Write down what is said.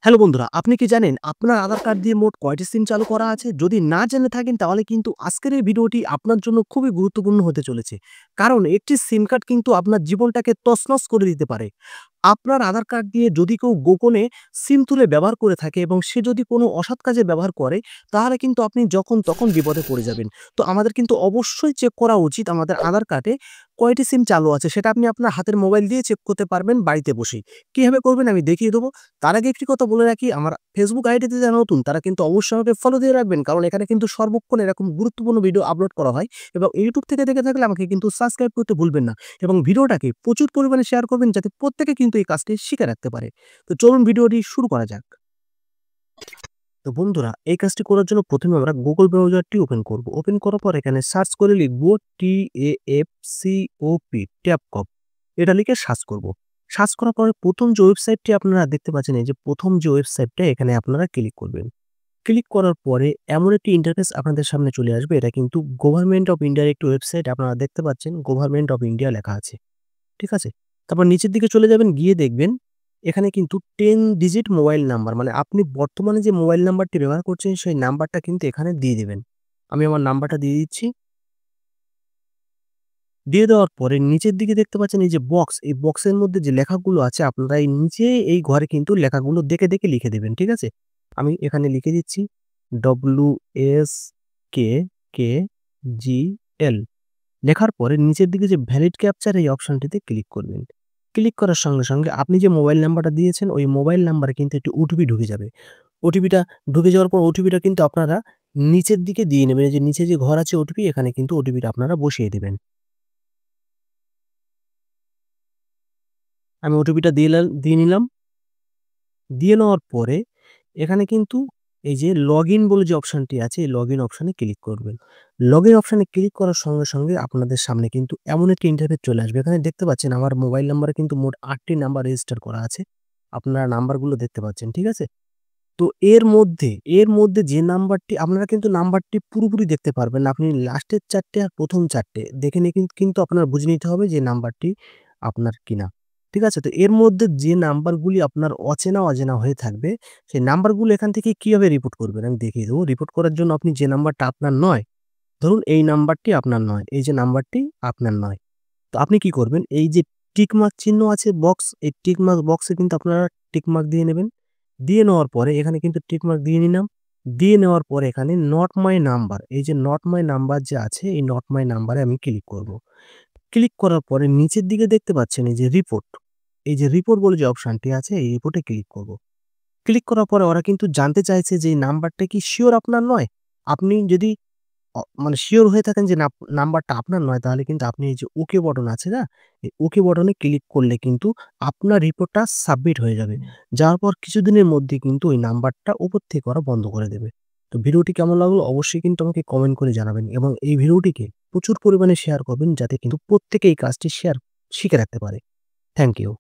Hello বন্ধুরা, আপনি কি জানেন আপনার আধার কার্ড দিয়ে মোট কয়টি সিম চালু করা আছে? যদি না জেনে থাকেন তাহলে কিন্তু আজকের এই ভিডিওটি আপনার জন্য খুবই গুরুত্বপূর্ণ হতে চলেছে। কারণ একটি সিম কার্ড কিন্তু আপনার জীবনটাকে তছনছ করে দিতে পারে। আপনার আধার কার্ড দিয়ে যদি কেউ গোপনে সিম তুলে ব্যবহার করে থাকে এবং সে যদি কোনো অসৎ কাজে ব্যবহার করে, তাহলে কিন্তু আপনি যখন তখন বিপদে পড়ে যাবেন। তো আমাদের কিন্তু অবশ্যই চেক করা উচিত আমাদের আধার কার্ডে কয়টি সিম চালু আছে সেটা আপনি আপনার হাতের মোবাইল দিয়ে চেক করতে পারবেন বাড়িতে বসেই। কিভাবে করবেন আমি দেখিয়ে দেবো। তার আগে একটি কথা বলে রাখি, আমার ফেসবুক আইডিতে যারা নতুন তারা কিন্তু অবশ্যই আমাকে ফলো দিয়ে রাখবেন। কারণ এখানে কিন্তু সর্বক্ষণ এরকম গুরুত্বপূর্ণ ভিডিও আপলোড করা হয় এবং ইউটিউব থেকে দেখে থাকলে আমাকে কিন্তু সাবস্ক্রাইব করতে ভুলবেন না এবং ভিডিওটাকে প্রচুর পরিমাণে শেয়ার করবেন যাতে প্রত্যেকে কিন্তু এই কাজটি শিখে রাখতে পারে। তো চলুন ভিডিওটি শুরু করা যাক। তো বন্ধুরা, এই কাজটি করার জন্য প্রথমে আমরা গুগল ব্রাউজারটি ওপেন করব। ওপেন করার পর এখানে সার্চ করে লিখব TAFCOP ট্যাপকপ। এটা লিখে সার্চ করব। সার্চ করার পরে ১ম যে ওয়েবসাইটটি আপনারা দেখতে পাচ্ছেন, এই যে ১ম যে ওয়েবসাইটটা এখানে আপনারা ক্লিক করবেন। ক্লিক করার পরে এমন একটি ইন্টারফেস আপনাদের সামনে চলে আসবে। এটা কিন্তু গভর্নমেন্ট অফ ইন্ডিয়ার একটি ওয়েবসাইট। আপনারা দেখতে পাচ্ছেন গভর্নমেন্ট অফ ইন্ডিয়া লেখা আছে। ঠিক আছে? তারপর নিচের দিকে চলে যাবেন, গিয়ে দেখবেন এখানে কিন্তু 10 ডিজিট মোবাইল নাম্বার, মানে আপনি বর্তমানে যে মোবাইল নাম্বারটি ব্যবহার করছেন সেই নাম্বারটা কিন্তু এখানে দিয়ে দিবেন। আমি আমার নাম্বারটা দিয়ে দিচ্ছি। দিয়ে দেওয়ার পরে নিচের দিকে দেখতে পাচ্ছেন এই যে বক্স, এই বক্সের মধ্যে যে লেখাগুলো আছে আপনারা এই নিচে এই ঘরে কিন্তু লেখাগুলো দেখে লিখে দিবেন। ঠিক আছে? আমি এখানে লিখে দিচ্ছি WSKKGL। লেখার পরে নিচের দিকে যে ভ্যালিড ক্যাপচার এই অপশনটিতে ক্লিক করবেন। ক্লিক করার সঙ্গে আপনি যে মোবাইল নাম্বারটা দিয়েছেন ওই মোবাইল নাম্বারে কিন্তু একটি ওটিপি ঢুকে যাবে। ওটিপিটা ঢুকে যাওয়ার পর ওটিপিটা কিন্তু আপনারা নিচের দিকে দিয়ে নেবেন। এই যে নিচে যে ঘর আছে ওটিপি, এখানে কিন্তু ওটিপিটা আপনারা বসিয়ে দিবেন। আমি ওটিপিটা দিয়ে নিলাম। দিয়ে নেওয়ার পরে এখানে কিন্তু এই যে লগইন বলে যে অপশনটি আছে, এই লগইন অপশনে ক্লিক করবেন। লগইন অপশনে ক্লিক করার সঙ্গে আপনাদের সামনে কিন্তু এমন একটি ইন্টারফেস চলে আসবে। এখানে দেখতে পাচ্ছেন আমার মোবাইল নাম্বারে কিন্তু মোট ৮ টি নাম্বার রেজিস্টার করা আছে। আপনারা নাম্বারগুলো দেখতে পাচ্ছেন। ঠিক আছে? তো এর মধ্যে যে নাম্বারটি আপনারা কিন্তু নাম্বারটি পুরোপুরি দেখতে পারবেন না। আপনি লাস্টের ৪ টে আর ১ম ৪ টে দেখে নিয়ে কিন্তু আপনার বুঝে নিতে হবে যে নাম্বারটি আপনার কিনা। ঠিক আছে? তো এর মধ্যে যে নাম্বারগুলি আপনার অচেনা হয়ে থাকবে, সেই নাম্বারগুলো এখান থেকে কিভাবে রিপোর্ট করবেন আমি দেখিয়ে দেবো। রিপোর্ট করার জন্য আপনি যে নাম্বারটা আপনার নয়, ধরুন এই নাম্বারটি আপনার নয়, এই যে নাম্বারটি আপনার নয়। তো আপনি কি করবেন? এই যে টিক মার্ক চিহ্ন আছে বক্স, এই টিক মার্ক বক্সে কিন্তু আপনারা টিক মার্ক দিয়ে নেবেন। দিয়ে নেওয়ার পরে এখানে কিন্তু টিক মার্ক দিয়ে নিলাম। দিয়ে নেওয়ার পরে এখানে নট মাই নাম্বার, এই যে নট মাই নাম্বার যে আছে এই নট মাই নাম্বারে আমি ক্লিক করব। ক্লিক করার পরে নিচের দিকে দেখতে পাচ্ছেন এই যে রিপোর্ট, এই যে রিপোর্ট বলে যে অপশনটি আছে এই রিপোর্টে ক্লিক করব। ক্লিক করার পরে ওরা কিন্তু জানতে চাইছে যে এই নাম্বারটা কি সিওর আপনার নয়? আপনি যদি মানে সিওর হয়ে থাকেন যে নাম্বারটা আপনার নয়, তাহলে কিন্তু আপনি এই যে ওকে বটন আছে না? এই ওকে বটনে ক্লিক করলে কিন্তু আপনার রিপোর্টটা সাবমিট হয়ে যাবে। যাওয়ার পর কিছুদিনের মধ্যে কিন্তু ওই নাম্বারটা উপর থেকে ওরা বন্ধ করে দেবে। তো ভিডিওটি কেমন লাগলো অবশ্যই কিন্তু আমাকে কমেন্ট করে জানাবেন এবং এই ভিডিওটিকে প্রচুর পরিমাণে শেয়ার করবেন যাতে কিন্তু প্রত্যেকে এই কাজটি শিখে রাখতে পারে। Thank you.